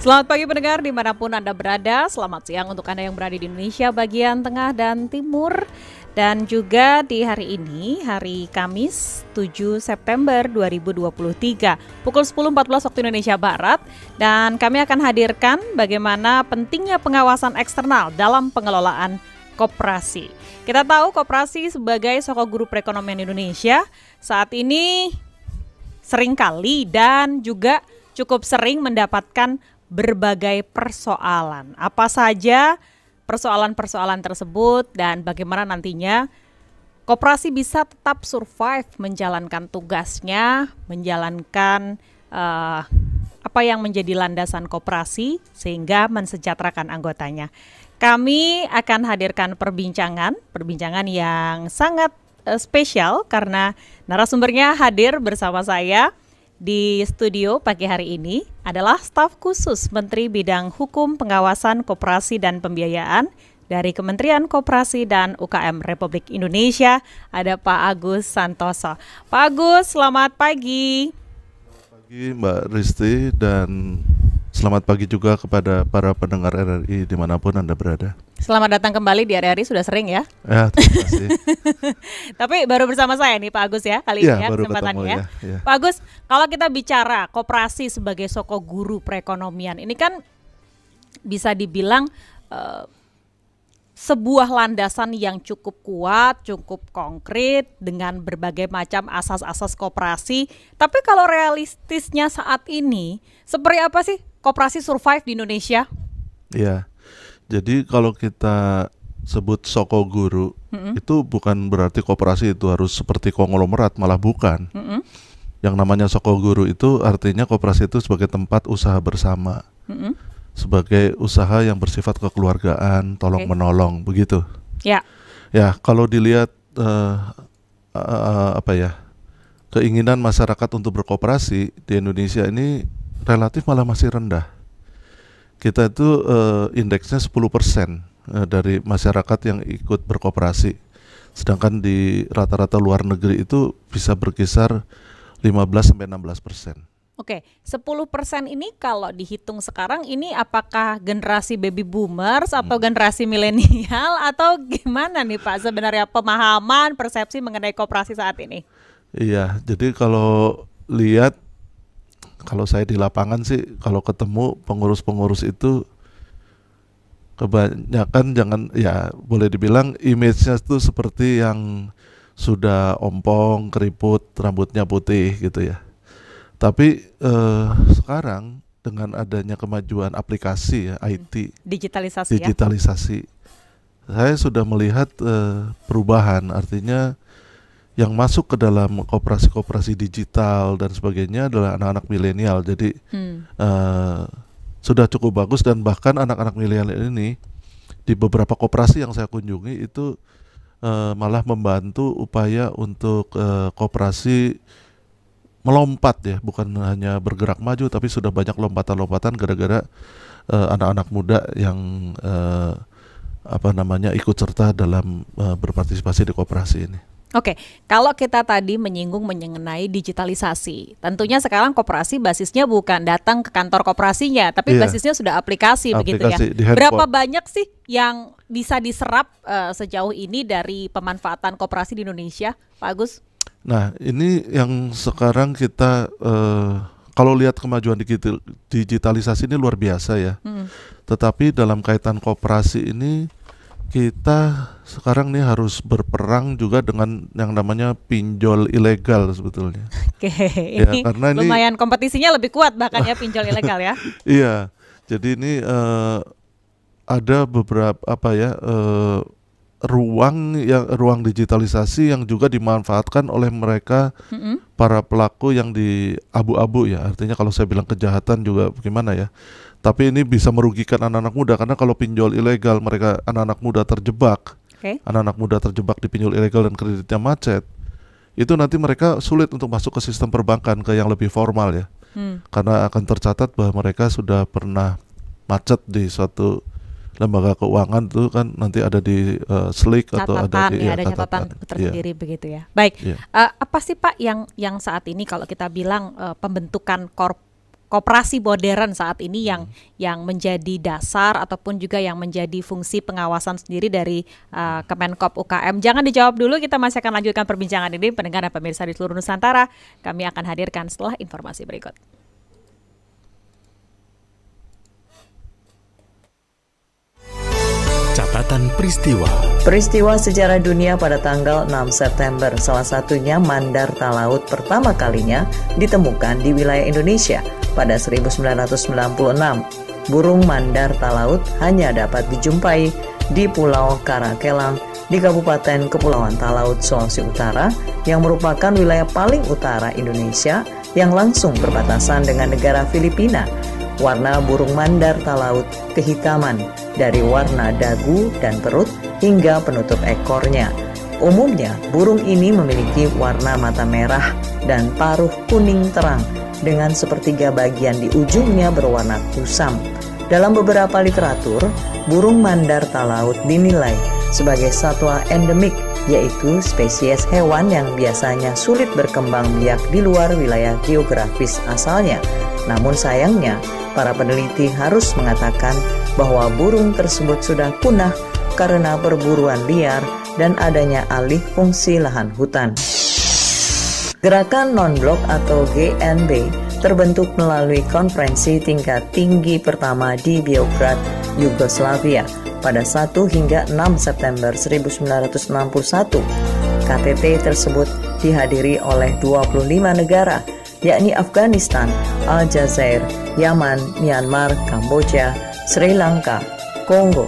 Selamat pagi pendengar dimanapun Anda berada. Selamat siang untuk Anda yang berada di Indonesia bagian tengah dan timur. Dan juga di hari ini, hari Kamis 7 September 2023, pukul 10.14 waktu Indonesia Barat. Dan kami akan hadirkan bagaimana pentingnya pengawasan eksternal dalam pengelolaan koperasi. Kita tahu koperasi sebagai sokok guru perekonomian Indonesia saat ini seringkali dan juga cukup sering mendapatkan berbagai persoalan. Apa saja persoalan-persoalan tersebut dan bagaimana nantinya koperasi bisa tetap survive menjalankan tugasnya, menjalankan apa yang menjadi landasan koperasi sehingga mensejahterakan anggotanya. Kami akan hadirkan perbincangan yang sangat spesial karena narasumbernya hadir bersama saya. Di studio pagi hari ini adalah staf khusus Menteri Bidang Hukum, Pengawasan, Koperasi dan Pembiayaan dari Kementerian Koperasi dan UKM Republik Indonesia. Ada Pak Agus Santoso. Pak Agus, selamat pagi. Selamat pagi Mbak Risti dan selamat pagi juga kepada para pendengar RRI dimanapun Anda berada. Selamat datang kembali di RRI, sudah sering ya? Ya, terima kasih. Tapi baru bersama saya nih Pak Agus ya, kali ini ya kesempatannya. Ya. Pak Agus, kalau kita bicara koperasi sebagai sokok guru perekonomian, ini kan bisa dibilang sebuah landasan yang cukup kuat, cukup konkret dengan berbagai macam asas-asas koperasi. Tapi kalau realistisnya saat ini, seperti apa sih koperasi survive di Indonesia? Iya. Jadi kalau kita sebut soko guru, itu bukan berarti koperasi itu harus seperti konglomerat, malah bukan. Yang namanya soko guru itu artinya koperasi itu sebagai tempat usaha bersama, sebagai usaha yang bersifat kekeluargaan, tolong menolong, begitu. Ya. Ya, kalau dilihat keinginan masyarakat untuk berkoperasi di Indonesia ini relatif malah masih rendah. Kita itu indeksnya 10% dari masyarakat yang ikut berkoperasi. Sedangkan di rata-rata luar negeri itu bisa berkisar 15-16%. Oke, 10% ini kalau dihitung sekarang ini apakah generasi baby boomers atau generasi milenial atau gimana nih Pak sebenarnya pemahaman, persepsi mengenai koperasi saat ini? Iya, jadi kalau lihat, kalau saya di lapangan sih, kalau ketemu pengurus-pengurus itu kebanyakan boleh dibilang image-nya itu seperti yang sudah ompong, keriput, rambutnya putih gitu ya. Tapi sekarang dengan adanya kemajuan aplikasi ya, IT, digitalisasi, saya sudah melihat perubahan, artinya yang masuk ke dalam koperasi-koperasi digital dan sebagainya adalah anak-anak milenial. Jadi sudah cukup bagus dan bahkan anak-anak milenial ini di beberapa koperasi yang saya kunjungi itu malah membantu upaya untuk koperasi melompat ya, bukan hanya bergerak maju tapi sudah banyak lompatan-lompatan gara-gara anak-anak muda yang ikut serta dalam berpartisipasi di koperasi ini. Oke, kalau kita tadi menyinggung mengenai digitalisasi, tentunya sekarang koperasi basisnya bukan datang ke kantor koperasinya, tapi basisnya sudah aplikasi begitu ya. Berapa banyak sih yang bisa diserap sejauh ini dari pemanfaatan koperasi di Indonesia, Pak Agus? Nah, ini yang sekarang kita kalau lihat kemajuan digitalisasi ini luar biasa ya. Tetapi dalam kaitan koperasi ini kita sekarang nih harus berperang juga dengan yang namanya pinjol ilegal sebetulnya. Oke, ini karena lumayan kompetisinya lebih kuat bahkan ya pinjol ilegal ya. Iya, jadi ini ada beberapa ruang digitalisasi yang juga dimanfaatkan oleh mereka para pelaku yang di abu-abu ya. Artinya kalau saya bilang kejahatan juga bagaimana ya. Tapi ini bisa merugikan anak-anak muda karena kalau pinjol ilegal anak-anak muda terjebak. Anak-anak muda terjebak di pinjol ilegal dan kreditnya macet. Itu nanti mereka sulit untuk masuk ke sistem perbankan ke yang lebih formal ya. Karena akan tercatat bahwa mereka sudah pernah macet di suatu lembaga keuangan itu kan nanti ada di SLIK atau ada di ada catatan tersendiri begitu ya. Baik, apa sih Pak yang saat ini kalau kita bilang pembentukan koperasi modern saat ini yang menjadi dasar ataupun juga yang menjadi fungsi pengawasan sendiri dari Kemenkop UKM. Jangan dijawab dulu, kita masih akan lanjutkan perbincangan ini, pendengar dan pemirsa di seluruh Nusantara. Kami akan hadirkan setelah informasi berikut. Catatan peristiwa. Peristiwa sejarah dunia pada tanggal 6 September, salah satunya mandar talaut pertama kalinya ditemukan di wilayah Indonesia pada 1996. Burung mandar talaut hanya dapat dijumpai di Pulau Karakelang di Kabupaten Kepulauan Talaut, Sulawesi Utara, yang merupakan wilayah paling utara Indonesia yang langsung berbatasan dengan negara Filipina. Warna burung mandar talaut kehitaman dari warna dagu dan perut hingga penutup ekornya. Umumnya, burung ini memiliki warna mata merah dan paruh kuning terang dengan sepertiga bagian di ujungnya berwarna kusam. Dalam beberapa literatur, burung mandar talaut dinilai sebagai satwa endemik, yaitu spesies hewan yang biasanya sulit berkembang biak di luar wilayah geografis asalnya. Namun sayangnya, para peneliti harus mengatakan bahwa burung tersebut sudah punah karena perburuan liar dan adanya alih fungsi lahan hutan. Gerakan Non-Blok atau GNB terbentuk melalui konferensi tingkat tinggi pertama di Beograd, Yugoslavia pada 1 hingga 6 September 1961. KTT tersebut dihadiri oleh 25 negara, yakni Afghanistan, Aljazair, Yaman, Myanmar, Kamboja, Sri Lanka, Kongo,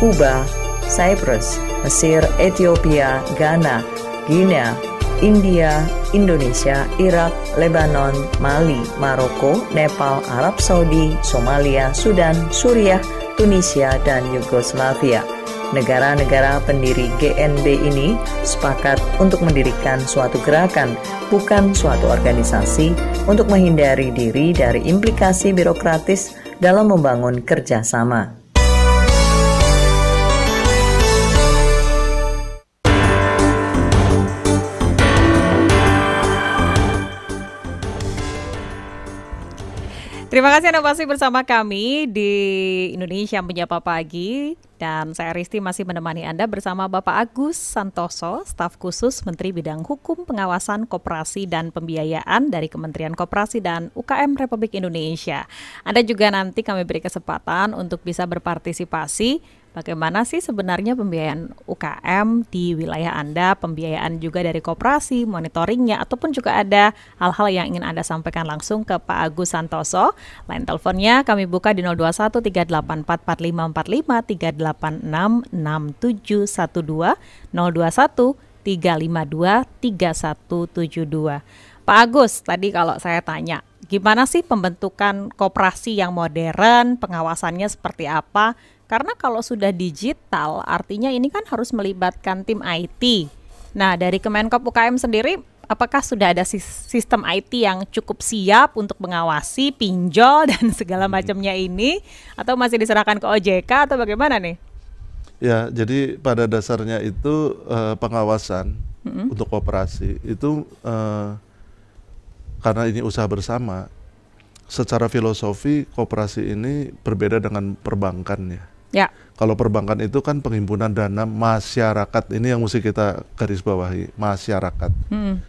Kuba, Cyprus, Mesir, Ethiopia, Ghana, Guinea, India, Indonesia, Irak, Lebanon, Mali, Maroko, Nepal, Arab Saudi, Somalia, Sudan, Suriah, Tunisia, dan Yugoslavia. Negara-negara pendiri GNB ini sepakat untuk mendirikan suatu gerakan, bukan suatu organisasi, untuk menghindari diri dari implikasi birokratis dalam membangun kerjasama. Terima kasih Anda masih bersama kami di Indonesia Menyapa Pagi, dan saya Risti masih menemani Anda bersama Bapak Agus Santoso, staf khusus Menteri Bidang Hukum, Pengawasan, Koperasi dan Pembiayaan dari Kementerian Koperasi dan UKM Republik Indonesia. Anda juga nanti kami beri kesempatan untuk bisa berpartisipasi. Bagaimana sih sebenarnya pembiayaan UKM di wilayah Anda, pembiayaan juga dari koperasi, monitoringnya, ataupun juga ada hal-hal yang ingin Anda sampaikan langsung ke Pak Agus Santoso. Line teleponnya kami buka di 021 384 4545 386 6712 021 352 3172. Pak Agus, tadi kalau saya tanya, gimana sih pembentukan koperasi yang modern, pengawasannya seperti apa? Karena kalau sudah digital, artinya ini kan harus melibatkan tim IT. Nah, dari Kemenkop UKM sendiri, apakah sudah ada sistem IT yang cukup siap untuk mengawasi pinjol dan segala macamnya ini? Atau masih diserahkan ke OJK atau bagaimana nih? Ya, jadi pada dasarnya itu pengawasan untuk koperasi itu karena ini usaha bersama, secara filosofi koperasi ini berbeda dengan perbankan ya. Ya. Kalau perbankan itu kan penghimpunan dana masyarakat, ini yang mesti kita garis bawahi, masyarakat.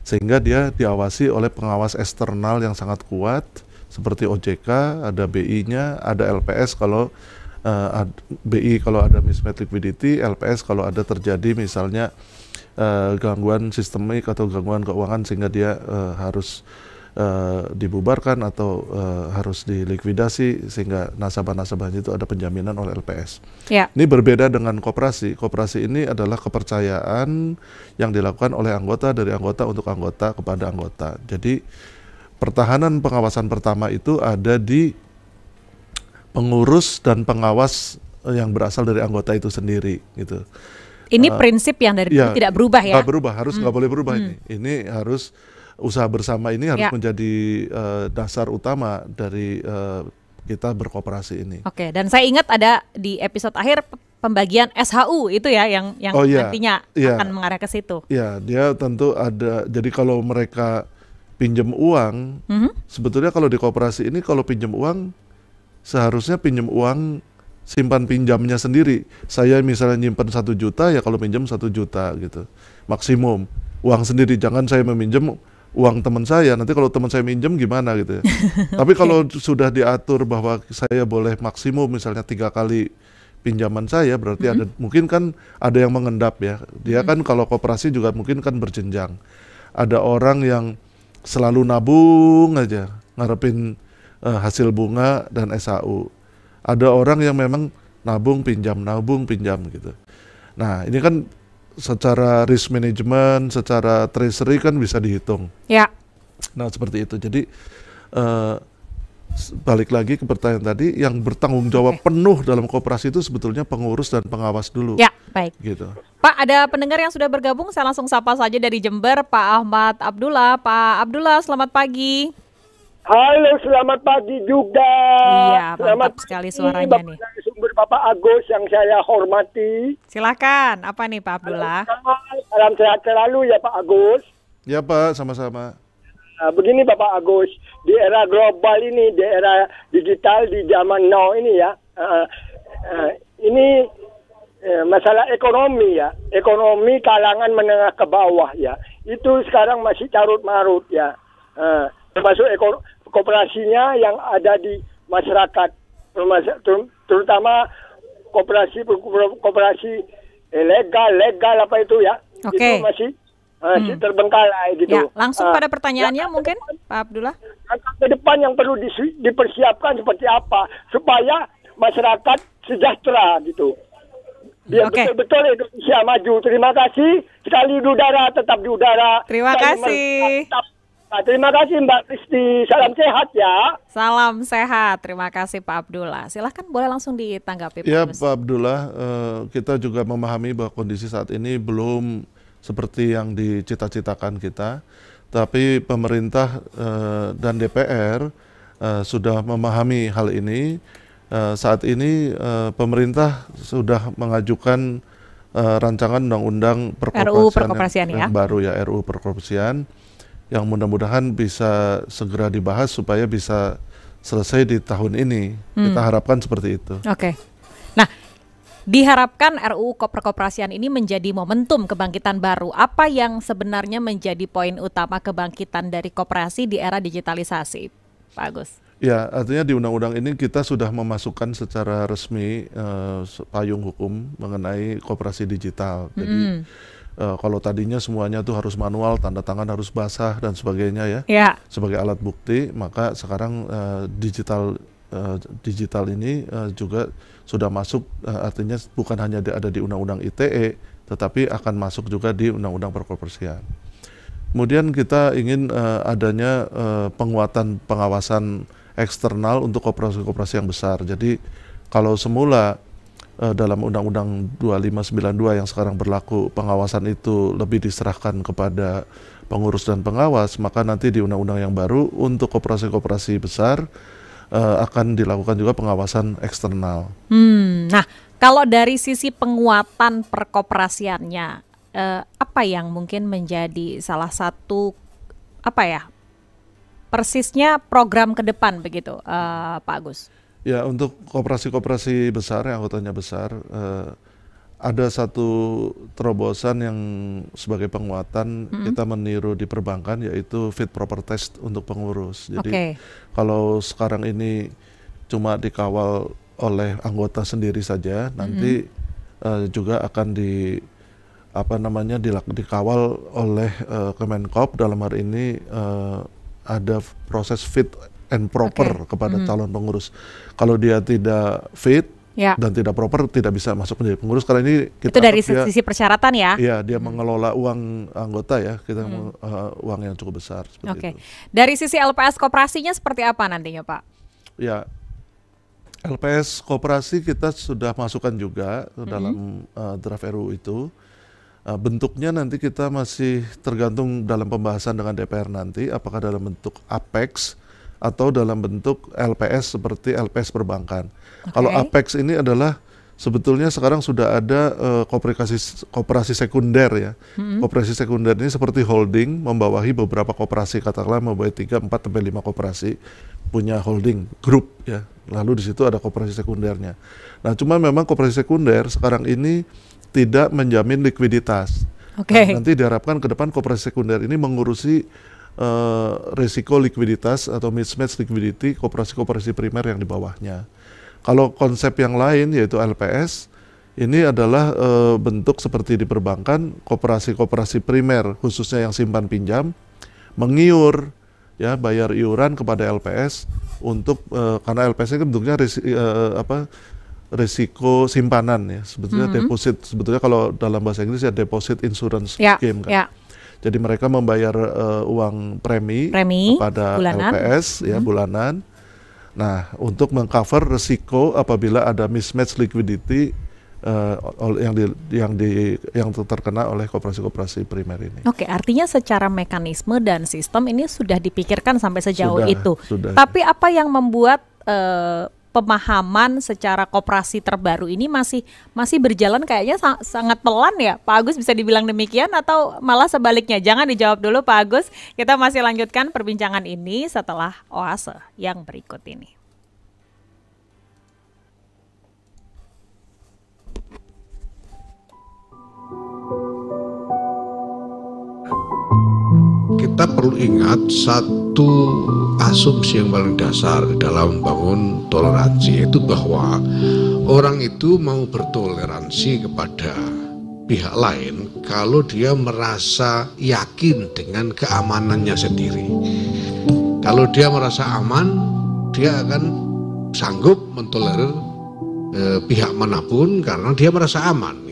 Sehingga dia diawasi oleh pengawas eksternal yang sangat kuat, seperti OJK, ada BI-nya, ada LPS kalau BI kalau ada mismatch liquidity, LPS kalau ada terjadi misalnya gangguan sistemik atau gangguan keuangan sehingga dia harus dibubarkan atau harus dilikuidasi sehingga nasabah-nasabahnya itu ada penjaminan oleh LPS. Ya. Ini berbeda dengan koperasi. Koperasi ini adalah kepercayaan yang dilakukan oleh anggota dari anggota untuk anggota kepada anggota. Jadi pertahanan pengawasan pertama itu ada di pengurus dan pengawas yang berasal dari anggota itu sendiri gitu. Ini prinsip yang dari dulu tidak berubah ya? Nggak berubah, nggak boleh berubah ini. Ini harus usaha bersama ini harus menjadi dasar utama dari kita berkoperasi ini. Oke, dan saya ingat ada di episode akhir pembagian SHU itu ya yang nantinya akan mengarah ke situ. Ya, dia tentu ada. Jadi kalau mereka pinjam uang, sebetulnya kalau di koperasi ini kalau pinjam uang seharusnya pinjam uang simpan pinjamnya sendiri. Saya misalnya nyimpan 1 juta, ya kalau pinjam 1 juta gitu maksimum uang sendiri. Jangan saya meminjam uang teman saya, nanti kalau teman saya minjem gimana gitu ya. Tapi kalau sudah diatur bahwa saya boleh maksimum misalnya 3 kali pinjaman saya, berarti ada mungkin kan ada yang mengendap ya. Dia kan kalau koperasi juga mungkin kan berjenjang. Ada orang yang selalu nabung aja ngarepin hasil bunga dan SAU. Ada orang yang memang nabung pinjam gitu. Nah, ini kan secara risk management, secara treasury kan bisa dihitung. Ya. Nah, seperti itu. Jadi balik lagi ke pertanyaan tadi, yang bertanggung jawab penuh dalam koperasi itu sebetulnya pengurus dan pengawas dulu. Ya, baik. Gitu. Pak, ada pendengar yang sudah bergabung, saya langsung sapa saja dari Jember, Pak Ahmad Abdullah. Pak Abdullah, selamat pagi. Halo, selamat pagi juga. Iya, mantap sekali suaranya nih. Sumber Bapak Agus yang saya hormati. Silakan, apa nih Pak Abdullah? Salam sehat selalu ya Pak Agus. Ya Pak, sama-sama. Begini Bapak Agus, di era global ini, di era digital, di zaman now ini ya, ini masalah ekonomi ya, ekonomi kalangan menengah ke bawah ya, itu sekarang masih carut marut ya, termasuk koperasinya yang ada di masyarakat, terutama koperasi legal apa itu ya, itu masih terbengkalai gitu. Ya, langsung pada pertanyaannya mungkin Pak Abdullah. Ke depan yang perlu dipersiapkan seperti apa supaya masyarakat sejahtera gitu. Biar betul-betul Indonesia maju. Terima kasih. Sekali di udara, tetap di udara. Terima kasih. Terima kasih Mbak Kristi. Salam sehat ya. Salam sehat. Terima kasih Pak Abdullah. Silahkan boleh langsung ditanggapi Pak. Ya Pak Abdullah, kita juga memahami bahwa kondisi saat ini belum seperti yang dicita-citakan kita, tapi pemerintah dan DPR sudah memahami hal ini. Saat ini pemerintah sudah mengajukan rancangan undang-undang RUU Perkoperasian yang baru ya, RUU Perkoperasian, yang mudah-mudahan bisa segera dibahas supaya bisa selesai di tahun ini. Kita harapkan seperti itu. Oke. Nah, diharapkan RUU Perkoperasian ini menjadi momentum kebangkitan baru. Apa yang sebenarnya menjadi poin utama kebangkitan dari koperasi di era digitalisasi, Pak Agus? Ya, artinya di undang-undang ini kita sudah memasukkan secara resmi payung hukum mengenai koperasi digital. Jadi kalau tadinya semuanya tuh harus manual, tanda tangan harus basah dan sebagainya ya. Sebagai alat bukti, maka sekarang digital ini juga sudah masuk, artinya bukan hanya ada di Undang-Undang ITE, tetapi akan masuk juga di Undang-Undang Perkoperasian. Kemudian kita ingin adanya penguatan pengawasan eksternal untuk koperasi-koperasi yang besar. Jadi kalau semula dalam Undang-Undang 2592 yang sekarang berlaku, pengawasan itu lebih diserahkan kepada pengurus dan pengawas, maka nanti di Undang-Undang yang baru untuk koperasi-koperasi besar akan dilakukan juga pengawasan eksternal. Nah, kalau dari sisi penguatan perkoperasiannya, apa yang mungkin menjadi salah satu persisnya program ke depan begitu, Pak Agus? Ya, untuk koperasi-koperasi besar yang anggotanya besar, ada satu terobosan yang sebagai penguatan kita meniru di perbankan, yaitu fit proper test untuk pengurus. Jadi kalau sekarang ini cuma dikawal oleh anggota sendiri saja, nanti juga akan dikawal oleh Kemenkop. Dalam hari ini ada proses fit and proper kepada calon pengurus. Kalau dia tidak fit dan tidak proper, tidak bisa masuk menjadi pengurus. Karena ini kita itu dari sisi persyaratan ya? Iya, dia mengelola uang anggota ya, kita uang yang cukup besar seperti itu. Dari sisi LPS koperasinya seperti apa nantinya Pak? Ya, LPS koperasi kita sudah masukkan juga dalam draft RUU itu. Bentuknya nanti kita masih tergantung dalam pembahasan dengan DPR nanti, apakah dalam bentuk APEX atau dalam bentuk LPS seperti LPS perbankan. Kalau APEX ini adalah sebetulnya sekarang sudah ada koperasi sekunder ya. Koperasi sekunder ini seperti holding membawahi beberapa koperasi, katakanlah membawahi 3, 4 sampai 5 koperasi punya holding grup ya. Lalu di situ ada koperasi sekundernya. Nah, cuma memang koperasi sekunder sekarang ini tidak menjamin likuiditas. Nah, nanti diharapkan ke depan koperasi sekunder ini mengurusi risiko likuiditas atau mismatch liquidity koperasi-koperasi primer yang di bawahnya. Kalau konsep yang lain yaitu LPS, ini adalah bentuk seperti di perbankan, koperasi-koperasi primer khususnya yang simpan pinjam mengiur ya, bayar iuran kepada LPS untuk karena LPS ini bentuknya risiko simpanan ya, sebetulnya deposit, sebetulnya kalau dalam bahasa Inggris ya deposit insurance scheme kan. Jadi mereka membayar uang premi kepada bulanan. LPS ya bulanan. Nah, untuk mengcover risiko apabila ada mismatch liquidity yang terkena oleh koperasi-koperasi primer ini. Oke, artinya secara mekanisme dan sistem ini sudah dipikirkan sampai sejauh itu. Tapi apa yang membuat pemahaman secara koperasi terbaru ini masih berjalan kayaknya sangat pelan ya, Pak Agus, bisa dibilang demikian atau malah sebaliknya? Jangan dijawab dulu Pak Agus, kita masih lanjutkan perbincangan ini setelah Oase yang berikut ini. Kita perlu ingat satu asumsi yang paling dasar dalam membangun toleransi, yaitu bahwa orang itu mau bertoleransi kepada pihak lain kalau dia merasa yakin dengan keamanannya sendiri. Kalau dia merasa aman, dia akan sanggup mentolerir pihak manapun karena dia merasa aman.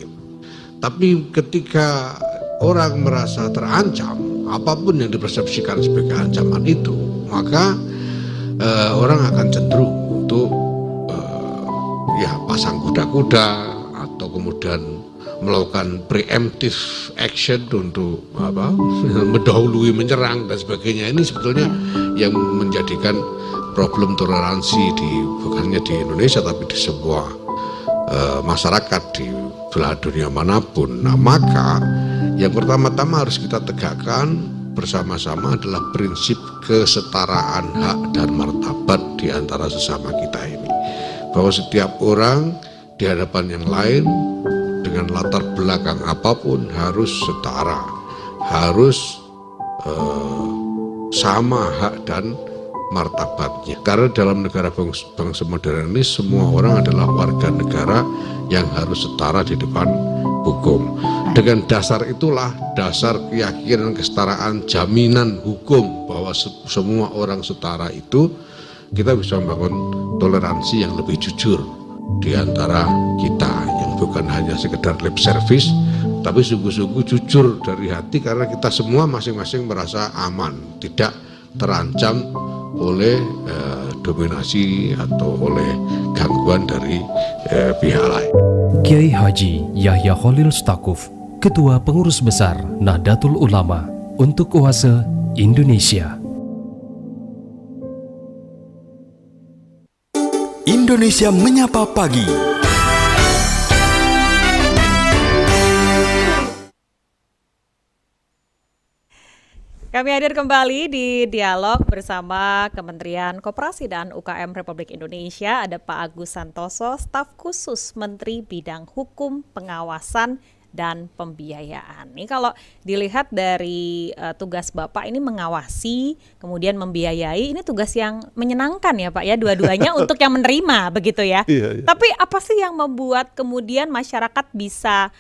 Tapi ketika orang merasa terancam, apapun yang dipersepsikan sebagai ancaman itu, maka orang akan cenderung untuk pasang kuda-kuda atau kemudian melakukan preemptive action untuk mendahului, menyerang dan sebagainya. Ini sebetulnya yang menjadikan problem toleransi bukan hanya di Indonesia tapi di semua masyarakat di belahan dunia manapun. Nah, maka yang pertama-tama harus kita tegakkan bersama-sama adalah prinsip kesetaraan hak dan martabat di antara sesama kita ini. Bahwa setiap orang di hadapan yang lain dengan latar belakang apapun harus setara, harus sama hak dan martabatnya. Karena dalam negara bangsa modern ini semua orang adalah warga negara yang harus setara di depan hukum. Dengan dasar itulah, dasar keyakinan kesetaraan, jaminan hukum bahwa semua orang setara itu, kita bisa membangun toleransi yang lebih jujur di antara kita, yang bukan hanya sekedar lip service, tapi sungguh-sungguh jujur dari hati karena kita semua masing-masing merasa aman, tidak terancam oleh dominasi atau oleh gangguan dari pihak lain. Kiai Haji Yahya Khalil Stakuf, Ketua Pengurus Besar Nahdlatul Ulama untuk Oase Indonesia. Indonesia Menyapa Pagi. Kami hadir kembali di dialog bersama Kementerian Koperasi dan UKM Republik Indonesia. Ada Pak Agus Santoso, staf khusus Menteri Bidang Hukum, Pengawasan, dan Pembiayaan. Ini kalau dilihat dari tugas Bapak ini mengawasi, kemudian membiayai, ini tugas yang menyenangkan ya Pak ya, dua-duanya untuk yang menerima begitu ya. Iya. Tapi apa sih yang membuat kemudian masyarakat bisa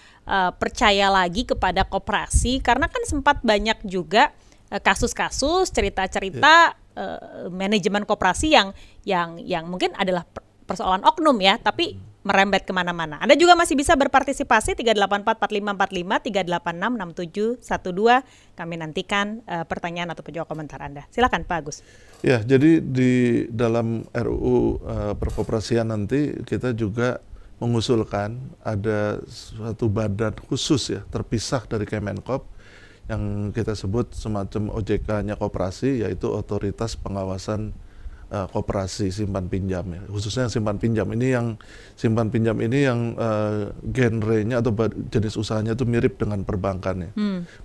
percaya lagi kepada koperasi? Karena kan sempat banyak juga kasus-kasus, cerita-cerita manajemen koperasi yang mungkin adalah persoalan oknum ya, tapi merembet kemana-mana. Anda juga masih bisa berpartisipasi 3844545, 3866712. Kami nantikan pertanyaan atau jawab komentar Anda. Silakan Pak Agus. Ya, jadi di dalam RUU perkoperasian nanti kita juga mengusulkan ada suatu badan khusus ya, terpisah dari Kemenkop, yang kita sebut semacam OJK-nya koperasi, yaitu Otoritas Pengawasan koperasi simpan pinjam ya, khususnya simpan pinjam ini yang genrenya atau jenis usahanya itu mirip dengan perbankan ya.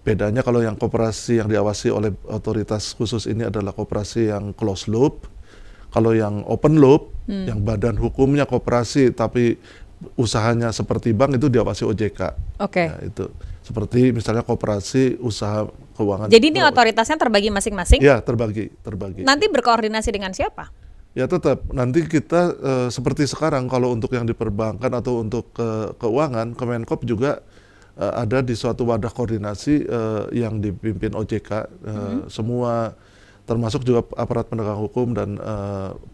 Bedanya kalau yang koperasi yang diawasi oleh otoritas khusus ini adalah koperasi yang closed loop. Kalau yang open loop, yang badan hukumnya koperasi tapi usahanya seperti bank itu diawasi OJK. Oke. Ya, itu seperti misalnya koperasi usaha keuangan. Jadi ini otoritasnya terbagi masing-masing? Ya, terbagi. Nanti berkoordinasi dengan siapa? Ya tetap, nanti kita seperti sekarang kalau untuk yang di perbankan atau untuk keuangan, Kemenkop juga ada di suatu wadah koordinasi yang dipimpin OJK, semua termasuk juga aparat penegak hukum dan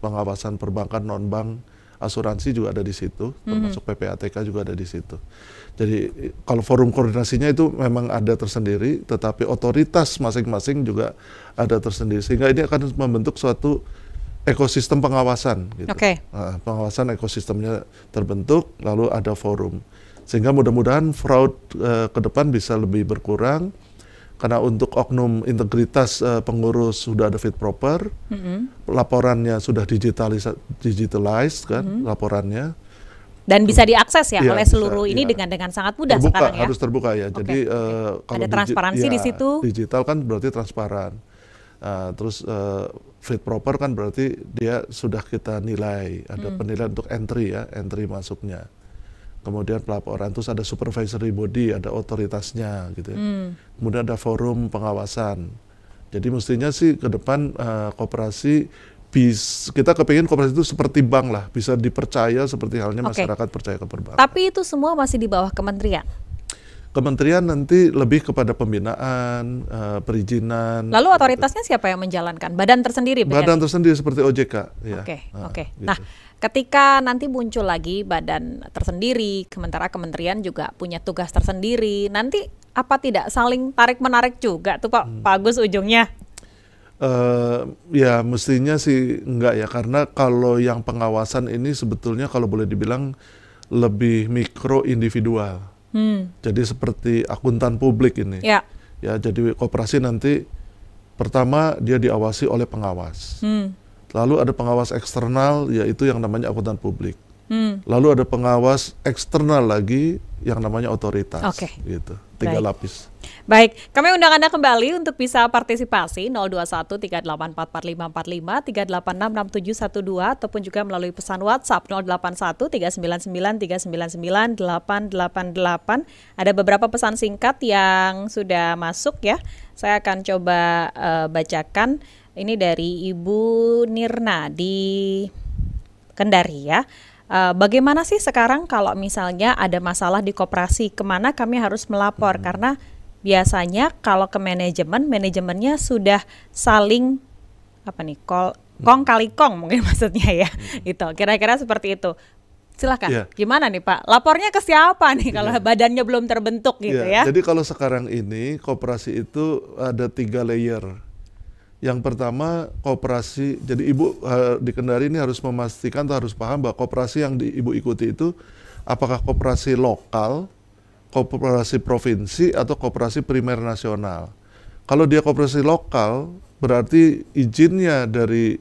pengawasan perbankan, non-bank, asuransi juga ada di situ, termasuk PPATK juga ada di situ. Jadi kalau forum koordinasinya itu memang ada tersendiri, tetapi otoritas masing-masing juga ada tersendiri, sehingga ini akan membentuk suatu ekosistem pengawasan. Gitu. Nah, pengawasan ekosistemnya terbentuk, lalu ada forum, sehingga mudah-mudahan fraud ke depan bisa lebih berkurang. Karena untuk oknum integritas pengurus sudah ada fit proper, laporannya sudah digitalized kan, laporannya. Dan bisa diakses ya oleh seluruh bisa, ini ya. dengan sangat mudah terbuka, sekarang ya? Harus terbuka ya. Jadi kalau ada transparansi di situ. Digital kan berarti transparan. Terus fit proper kan berarti dia sudah kita nilai, ada penilaian untuk entry ya, entry masuknya. Kemudian pelaporan, terus ada supervisory body, ada otoritasnya gitu ya. Kemudian ada forum pengawasan. Jadi mestinya sih ke depan koperasi, kita kepingin koperasi itu seperti bank lah, bisa dipercaya seperti halnya masyarakat percaya ke perbankan. Tapi itu semua masih di bawah kementerian? Kementerian nanti lebih kepada pembinaan, perizinan. Lalu otoritasnya siapa yang menjalankan? Badan tersendiri? Badan tersendiri seperti OJK. Ya. Oke. Gitu. Nah, ketika nanti muncul lagi badan tersendiri, sementara kementerian juga punya tugas tersendiri, nanti apa tidak saling tarik-menarik juga tuh Pak Agus ujungnya? Ya mestinya sih enggak ya, karena kalau yang pengawasan ini sebetulnya kalau boleh dibilang lebih mikro individual. Jadi seperti akuntan publik ini. Ya, jadi koperasi nanti pertama dia diawasi oleh pengawas. Lalu ada pengawas eksternal, yaitu yang namanya akuntan publik. Lalu ada pengawas eksternal lagi yang namanya otoritas. Gitu. 3 lapis. Baik, kami undang Anda kembali untuk bisa partisipasi 021-384-4545, 386-6712 ataupun juga melalui pesan WhatsApp 081-399-399-888. Ada beberapa pesan singkat yang sudah masuk ya. Saya akan coba bacakan. Ini dari Ibu Nirna di Kendari ya. Bagaimana sih sekarang kalau misalnya ada masalah di koperasi, kemana kami harus melapor? Karena biasanya kalau ke manajemennya sudah saling kong kali kong mungkin maksudnya ya. Itu kira-kira seperti itu. Silahkan, gimana nih Pak? Lapornya ke siapa nih kalau badannya belum terbentuk gitu ya? Jadi kalau sekarang ini koperasi itu ada 3 layer. Yang pertama koperasi, jadi Ibu di Kendari ini harus memastikan atau harus paham bahwa koperasi yang Ibu ikuti itu apakah koperasi lokal, koperasi provinsi, atau koperasi primer nasional. Kalau dia koperasi lokal, berarti izinnya dari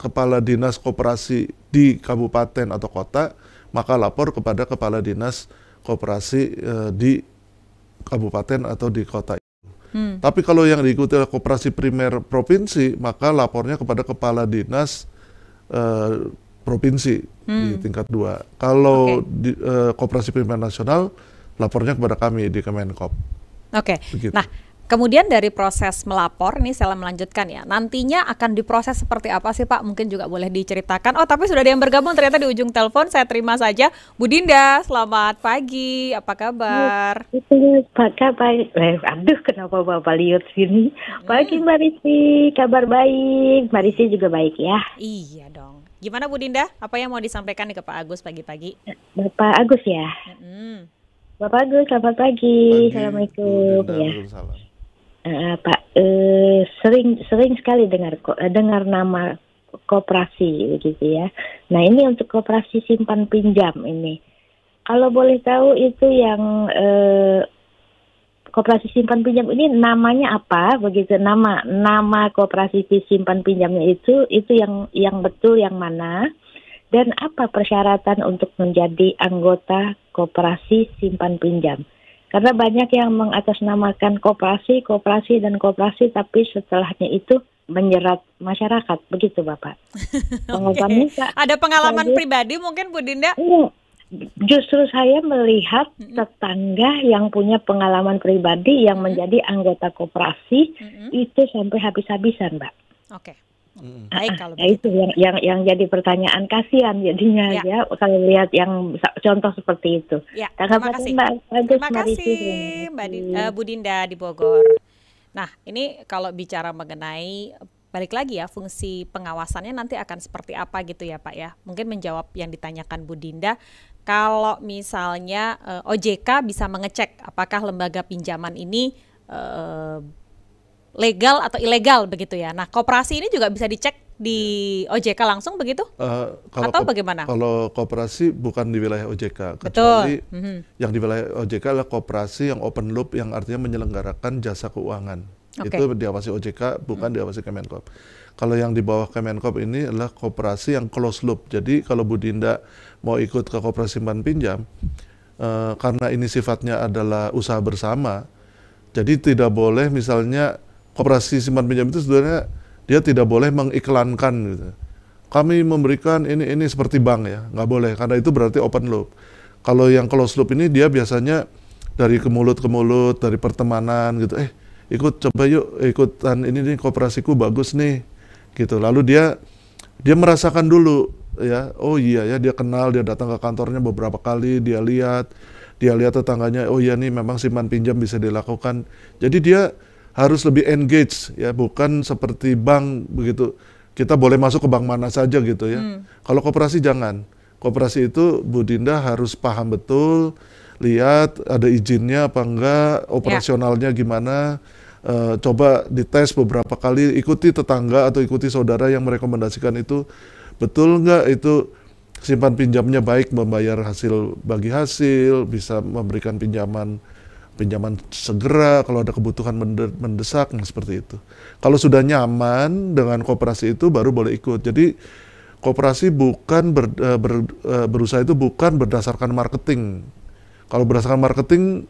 kepala dinas koperasi di kabupaten atau kota, maka lapor kepada kepala dinas koperasi di kabupaten atau di kota. Tapi kalau yang diikuti oleh koperasi primer provinsi, maka lapornya kepada kepala dinas provinsi di tingkat 2. Kalau di koperasi primer nasional, lapornya kepada kami di Kemenkop. Begitu. Nah, kemudian dari proses melapor, ini saya melanjutkan ya, nantinya akan diproses seperti apa sih Pak? Mungkin juga boleh diceritakan. Oh, tapi sudah ada yang bergabung ternyata di ujung telepon, saya terima saja. Bu Dinda, selamat pagi, apa kabar? Pak kabar, aduh kenapa Bapak lihat sini. Pagi Mbak Risi, kabar baik, Mbak Risi juga baik ya? Iya dong. Gimana Bu Dinda, apa yang mau disampaikan nih ke Pak Agus pagi-pagi? Bapak Agus ya? Bapak Agus, selamat pagi. Assalamualaikum ya. Pak, sering sekali dengar nama koperasi begitu ya. Nah ini untuk koperasi simpan pinjam ini, kalau boleh tahu itu yang koperasi simpan pinjam ini namanya apa begitu, nama koperasi simpan pinjamnya itu yang betul yang mana, dan apa persyaratan untuk menjadi anggota koperasi simpan pinjam. Karena banyak yang mengatasnamakan koperasi, tapi setelahnya itu menjerat masyarakat, begitu Bapak. Okay. Ada pengalaman pribadi mungkin Bu Dinda? Justru saya melihat tetangga yang punya pengalaman pribadi yang menjadi anggota koperasi itu sampai habis-habisan, Mbak. Oke. Baik kalau itu yang jadi pertanyaan, kasihan jadinya ya kalau lihat yang contoh seperti itu. Ya, terima kasih. Terima kasih Mbak Bu Dinda di Bogor. Nah, ini kalau bicara mengenai balik lagi ya, fungsi pengawasannya nanti akan seperti apa gitu ya Pak ya. Mungkin menjawab yang ditanyakan Bu Dinda, kalau misalnya OJK bisa mengecek apakah lembaga pinjaman ini legal atau ilegal begitu ya. Nah, koperasi ini juga bisa dicek di OJK langsung begitu? Atau bagaimana? Kalau koperasi bukan di wilayah OJK, kecuali yang di wilayah OJK adalah koperasi yang open loop, yang artinya menyelenggarakan jasa keuangan. Itu diawasi OJK, bukan diawasi Kemenkop. Kalau yang di bawah Kemenkop ini adalah koperasi yang closed loop. Jadi kalau Bu Dinda mau ikut ke koperasi simpan pinjam, karena ini sifatnya adalah usaha bersama, jadi tidak boleh misalnya koperasi simpan pinjam itu sebenarnya dia tidak boleh mengiklankan gitu. Kami memberikan ini seperti bank ya, nggak boleh, karena itu berarti open loop. Kalau yang closed loop ini dia biasanya dari ke mulut, dari pertemanan gitu, coba yuk ikutan ini nih, kooperasiku bagus nih, gitu. Lalu dia merasakan dulu ya, oh iya ya, dia kenal, dia datang ke kantornya beberapa kali, dia lihat tetangganya, oh iya nih memang simpan pinjam bisa dilakukan. Jadi dia harus lebih engage ya, bukan seperti bank begitu. Kita boleh masuk ke bank mana saja gitu ya. Kalau koperasi jangan. Koperasi itu Bu Dinda harus paham betul, lihat ada izinnya apa enggak, operasionalnya gimana. Coba dites beberapa kali, ikuti tetangga atau ikuti saudara yang merekomendasikan itu, betul enggak itu simpan pinjamnya baik, membayar hasil bagi hasil, bisa memberikan pinjaman segera kalau ada kebutuhan mendesak, seperti itu. Kalau sudah nyaman dengan koperasi itu baru boleh ikut. Jadi koperasi bukan berusaha itu bukan berdasarkan marketing. Kalau berdasarkan marketing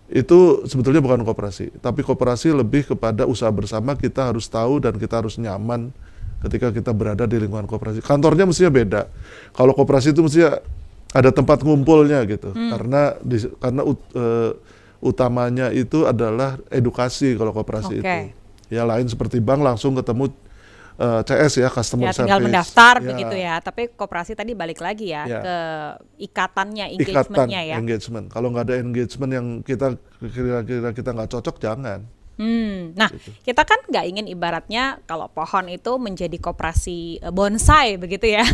itu sebetulnya bukan koperasi, tapi koperasi lebih kepada usaha bersama. Kita harus tahu dan kita harus nyaman ketika kita berada di lingkungan koperasi. Kantornya mestinya beda. Kalau koperasi itu mestinya ada tempat ngumpulnya gitu, karena utamanya itu adalah edukasi kalau koperasi itu. Ya lain seperti bank langsung ketemu CS ya, customer service. Tinggal mendaftar begitu ya. Tapi koperasi tadi balik lagi ya, ke ikatannya, engagementnya ya. Engagement. Kalau nggak ada engagement yang kita kira-kira kita nggak cocok, jangan. Nah, kita kan nggak ingin ibaratnya kalau pohon itu menjadi koperasi bonsai begitu ya,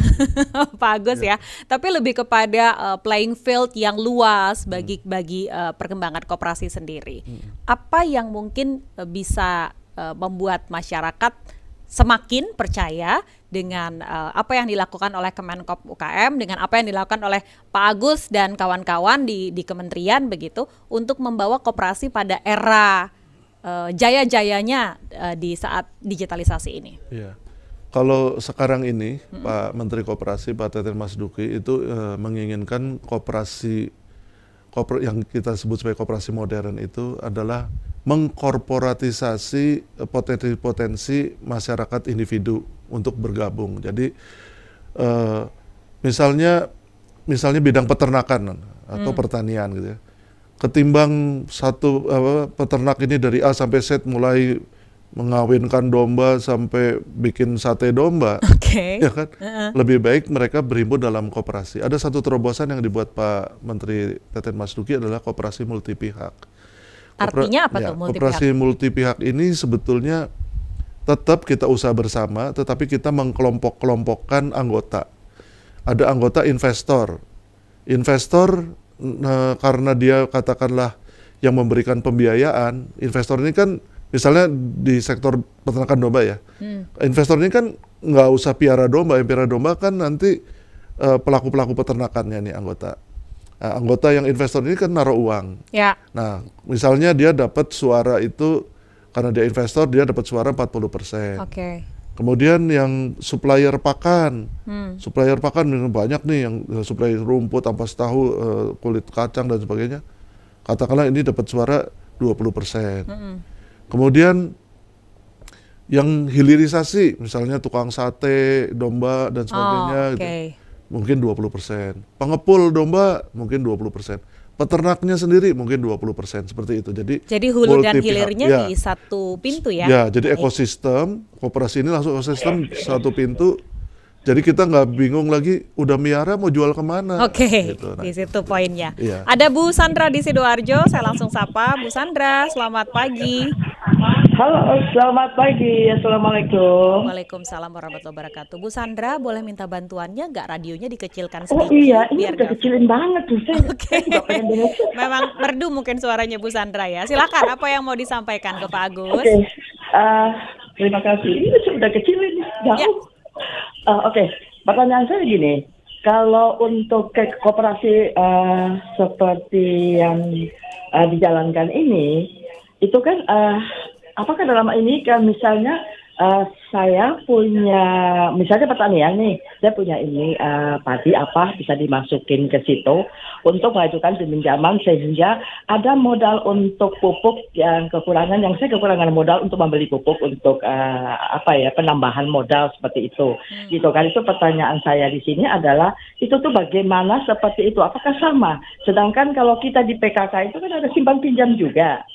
Pak Agus ya. Tapi lebih kepada playing field yang luas bagi perkembangan koperasi sendiri. Apa yang mungkin bisa membuat masyarakat semakin percaya dengan apa yang dilakukan oleh Kemenkop UKM, dengan apa yang dilakukan oleh Pak Agus dan kawan-kawan di kementerian begitu, untuk membawa koperasi pada era jaya-jayanya di saat digitalisasi ini. Iya. Kalau sekarang ini Pak Menteri Koperasi, Pak Teten Mas Duki itu menginginkan koperasi yang kita sebut sebagai koperasi modern itu adalah mengkorporatisasi potensi masyarakat individu untuk bergabung. Jadi misalnya bidang peternakan atau pertanian gitu ya. Ketimbang satu peternak ini dari A sampai Z, mulai mengawinkan domba sampai bikin sate domba, ya kan? Lebih baik mereka berhimpun dalam koperasi. Ada satu terobosan yang dibuat Pak Menteri Teten Mas Duki adalah koperasi multi pihak. Artinya apa tuh multi pihak? Koperasi multi pihak ini sebetulnya tetap kita usaha bersama, tetapi kita mengkelompok-kelompokkan anggota. Ada anggota investor. Karena dia katakanlah yang memberikan pembiayaan, investor ini kan misalnya di sektor peternakan domba ya, investor ini kan nggak usah piara domba, yang piara domba kan nanti pelaku-pelaku peternakannya nih anggota. Nah, anggota yang investor ini kan naruh uang. Ya. Nah, misalnya dia dapat suara itu, karena dia investor, dia dapat suara 40%. Oke. Kemudian yang supplier pakan, supplier pakan banyak nih yang supplier rumput, ampas tahu, kulit kacang dan sebagainya. Katakanlah ini dapat suara 20%. Kemudian yang hilirisasi, misalnya tukang sate, domba dan sebagainya, gitu, mungkin 20%. Pengepul domba mungkin 20%. Peternaknya sendiri mungkin 20%, seperti itu. Jadi hulu dan hilirnya di satu pintu ya? Ya, jadi ekosistem, koperasi ini langsung ekosistem satu pintu. Jadi kita nggak bingung lagi, udah miara mau jual kemana. Oke, gitu. di situ poinnya. Iya. Ada Bu Sandra di Sidoarjo, saya langsung sapa. Bu Sandra, selamat pagi. Halo, selamat pagi. Assalamualaikum. Waalaikumsalam warahmatullahi wabarakatuh. Bu Sandra, boleh minta bantuannya nggak, radionya dikecilkan sedikit? Oh iya, ini biar udah kecilin banget tuh. Oke. Memang merdu mungkin suaranya Bu Sandra ya. Silakan, apa yang mau disampaikan ke Pak Agus? Oke, terima kasih. Ini sudah kecilin, jauh. Ya. Oke, pertanyaan saya gini. Kalau untuk kooperasi seperti yang dijalankan ini, itu kan apakah dalam ini kan misalnya saya punya misalnya pertanian nih, saya punya ini padi apa bisa dimasukin ke situ untuk mengajukan pinjaman sehingga ada modal untuk pupuk yang kekurangan, yang saya kekurangan modal untuk membeli pupuk untuk penambahan modal seperti itu, gitu kan. Itu pertanyaan saya di sini adalah itu tuh bagaimana seperti itu, apakah sama? Sedangkan kalau kita di PKK itu kan ada simpan pinjam juga.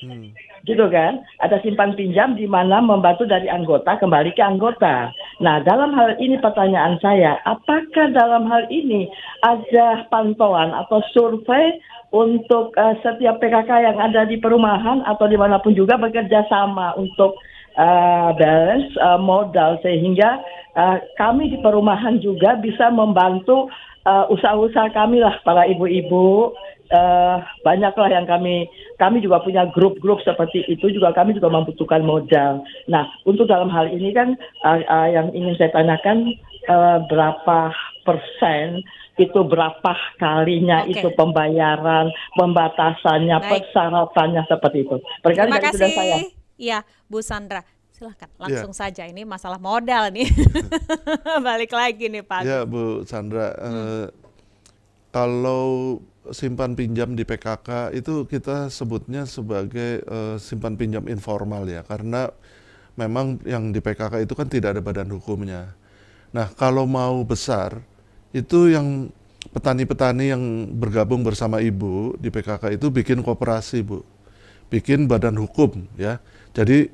Gitu kan, ada simpan pinjam di mana membantu dari anggota kembali ke anggota. Nah, dalam hal ini pertanyaan saya, apakah dalam hal ini ada pantauan atau survei untuk setiap PKK yang ada di perumahan atau dimanapun juga bekerja sama untuk balance modal sehingga kami di perumahan juga bisa membantu usaha-usaha kami lah, para ibu-ibu. Banyaklah yang kami juga punya grup-grup seperti itu, juga kami juga membutuhkan modal. Nah, untuk dalam hal ini kan yang ingin saya tanyakan, berapa persen itu, berapa kalinya itu pembayaran, pembatasannya, persyaratannya seperti itu. Terima kasih. Iya, Bu Sandra. Silahkan, langsung saja, ini masalah modal nih. Balik lagi nih Pak. Ya Bu Sandra, kalau simpan pinjam di PKK itu kita sebutnya sebagai simpan pinjam informal ya, karena memang yang di PKK itu kan tidak ada badan hukumnya. Nah, kalau mau besar itu yang petani-petani yang bergabung bersama Ibu di PKK itu bikin koperasi, Bu. Bikin badan hukum ya. Jadi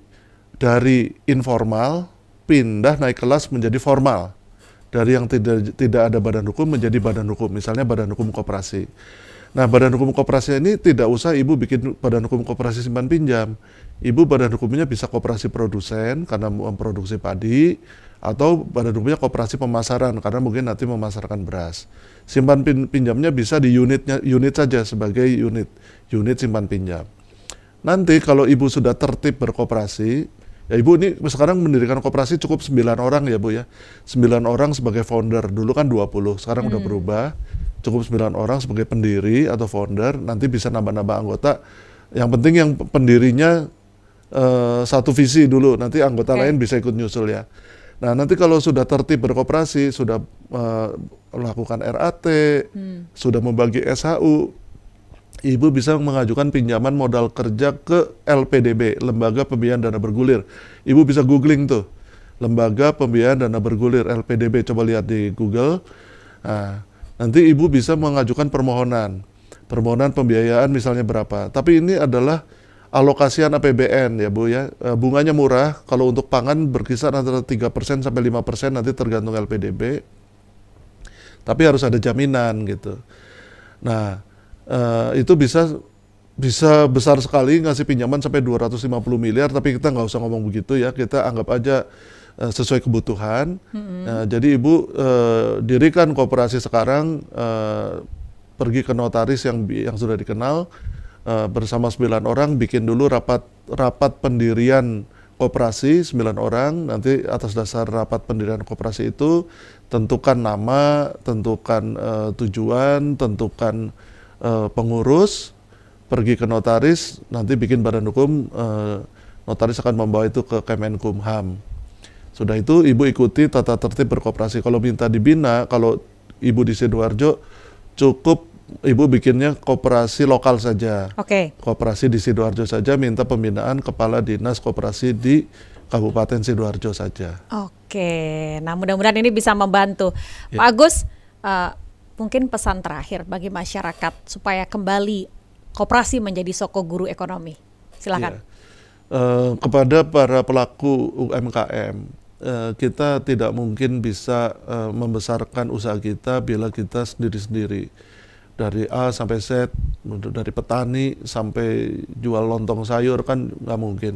dari informal pindah naik kelas menjadi formal. Dari yang tidak ada badan hukum menjadi badan hukum, misalnya badan hukum koperasi. Nah, badan hukum koperasi ini tidak usah Ibu bikin badan hukum koperasi simpan pinjam. Ibu badan hukumnya bisa koperasi produsen karena memproduksi padi, atau badan hukumnya koperasi pemasaran karena mungkin nanti memasarkan beras. Simpan pinjamnya bisa di unit saja sebagai unit simpan pinjam. Nanti kalau Ibu sudah tertib berkoperasi, ya Ibu ini sekarang mendirikan koperasi cukup 9 orang ya Bu ya. 9 orang sebagai founder, dulu kan 20, sekarang udah berubah. Cukup 9 orang sebagai pendiri atau founder, nanti bisa nambah-nambah anggota. Yang penting yang pendirinya satu visi dulu, nanti anggota lain bisa ikut nyusul ya. Nah, nanti kalau sudah tertib berkoperasi, sudah melakukan RAT, sudah membagi SHU, Ibu bisa mengajukan pinjaman modal kerja ke LPDB, Lembaga Pembiayaan Dana Bergulir. Ibu bisa googling tuh, Lembaga Pembiayaan Dana Bergulir, LPDB, coba lihat di Google. Nah, nanti Ibu bisa mengajukan permohonan pembiayaan misalnya berapa. Tapi ini adalah alokasian APBN ya Bu ya. Bunganya murah, kalau untuk pangan berkisar antara 3% sampai 5%, nanti tergantung LPDB. Tapi harus ada jaminan gitu. Nah, itu bisa besar sekali, ngasih pinjaman sampai 250 miliar, tapi kita nggak usah ngomong begitu ya, kita anggap aja sesuai kebutuhan. Jadi Ibu dirikan koperasi sekarang, pergi ke notaris yang sudah dikenal, bersama 9 orang, bikin dulu rapat pendirian koperasi 9 orang, nanti atas dasar rapat pendirian koperasi itu tentukan nama, tentukan tujuan, tentukan pengurus, pergi ke notaris, nanti bikin badan hukum, notaris akan membawa itu ke Kemenkumham. Sudah itu ibu ikuti tata tertib berkoperasi. Kalau minta dibina, kalau ibu di Sidoarjo cukup ibu bikinnya koperasi lokal saja. Koperasi di Sidoarjo saja, minta pembinaan kepala dinas koperasi di Kabupaten Sidoarjo saja. Nah mudah-mudahan ini bisa membantu. Pak Agus, mungkin pesan terakhir bagi masyarakat supaya kembali koperasi menjadi soko guru ekonomi. Silakan. Kepada para pelaku UMKM, kita tidak mungkin bisa membesarkan usaha kita bila kita sendiri-sendiri. Dari A sampai Z, dari petani sampai jual lontong sayur kan nggak mungkin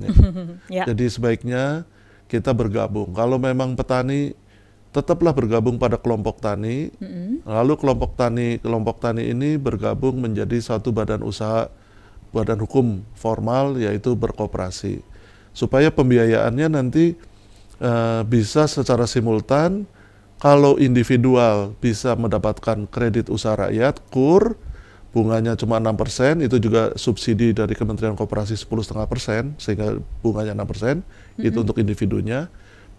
ya. Jadi sebaiknya kita bergabung. Kalau memang petani, tetaplah bergabung pada kelompok tani. Lalu kelompok tani ini bergabung menjadi satu badan usaha, badan hukum formal, yaitu berkoperasi. Supaya pembiayaannya nanti bisa secara simultan. Kalau individual bisa mendapatkan kredit usaha rakyat, KUR, bunganya cuma 6%, itu juga subsidi dari Kementerian Koperasi 10,5%, sehingga bunganya 6%, itu untuk individunya.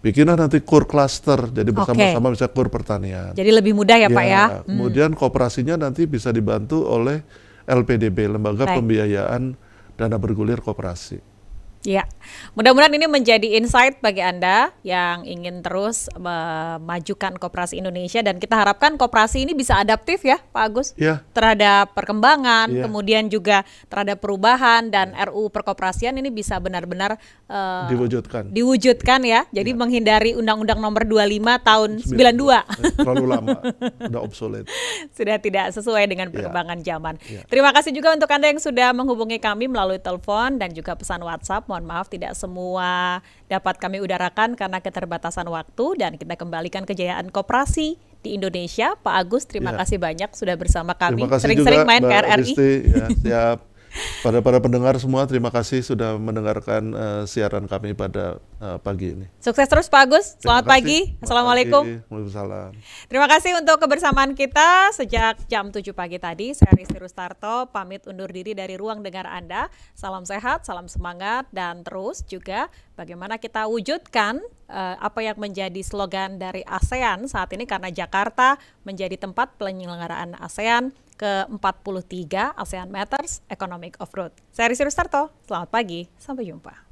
Bikinlah nanti KUR cluster, jadi bersama-sama bisa KUR pertanian. Jadi lebih mudah ya Pak ya? Kemudian koperasinya nanti bisa dibantu oleh LPDB, Lembaga Pembiayaan Dana Bergulir Koperasi. Ya, mudah-mudahan ini menjadi insight bagi Anda yang ingin terus memajukan koperasi Indonesia, dan kita harapkan koperasi ini bisa adaptif ya Pak Agus terhadap perkembangan, kemudian juga terhadap perubahan, dan RUU perkoperasian ini bisa benar-benar diwujudkan ya. Jadi menghindari Undang-Undang Nomor 25 tahun 92. Terlalu lama, udah obsolete. Sudah tidak sesuai dengan perkembangan zaman. Terima kasih juga untuk Anda yang sudah menghubungi kami melalui telepon dan juga pesan WhatsApp. Mohon maaf tidak semua dapat kami udarakan karena keterbatasan waktu, dan kita kembalikan kejayaan koperasi di Indonesia. Pak Agus, terima kasih banyak sudah bersama kami. Sering-sering main ke RRI. Siap. Pada para pendengar semua, terima kasih sudah mendengarkan siaran kami pada pagi ini. Sukses terus Pak Agus. Selamat pagi. Assalamualaikum. Waalaikumsalam. Terima kasih untuk kebersamaan kita sejak jam 7 pagi tadi. Saya Risti Rustarto pamit undur diri dari ruang dengar Anda. Salam sehat, salam semangat, dan terus juga bagaimana kita wujudkan apa yang menjadi slogan dari ASEAN saat ini, karena Jakarta menjadi tempat penyelenggaraan ASEAN ke-43 ASEAN Matters Economic Off-Road. Saya Risti Rustarto, selamat pagi, sampai jumpa.